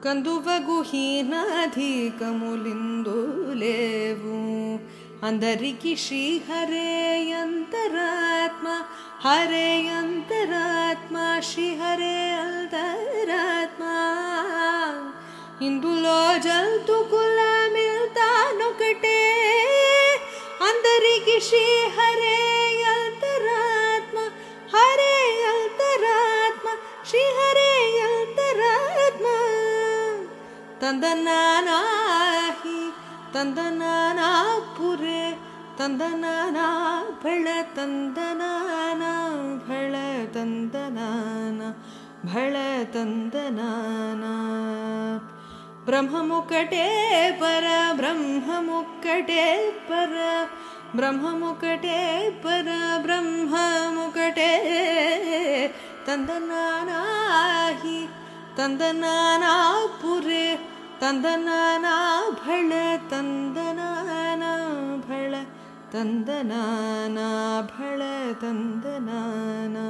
కందువగుహీనాధికములిందులేవు అందరికి శ్రీహరే అంతరాత్మ హరే అంతరాత్మ శ్రీహరే అంతరాత్మ ఇందులో జంతుకుల మిల్తానొకటే అందరికి శ్రీహరే అంతరాత్మ హరే అంతరాత్మ ಶ್ರೀಹರೇ ಅಂತರಾತ್ಮ ತಂದನಾನಾಹಿ ತಂದನಾನಾಪುರೆ ತಂದನಾನಾ ಭಳ ತಂದನಾನ ಭಳ ತಂದನಾನ ಭಳ ತಂದನಾನ ಬ್ರಹ್ಮಮುಕಟೇ ಪರ ಬ್ರಹ್ಮಮುಕಟೇ ಪರ ಬ್ರಹ್ಮಮುಕಟೇ ಪರ ಬ್ರಹ್ಮಮುಕಟೇ ತಂದನಾನಾಹಿ ತಂದನಾನಾಪುರೆ ತಂದನಾನಾ ಭಳ ತಂದನಾನಾ ಭಳ ತಂದನಾನಾ ಭಳ ತಂದನಾನಾ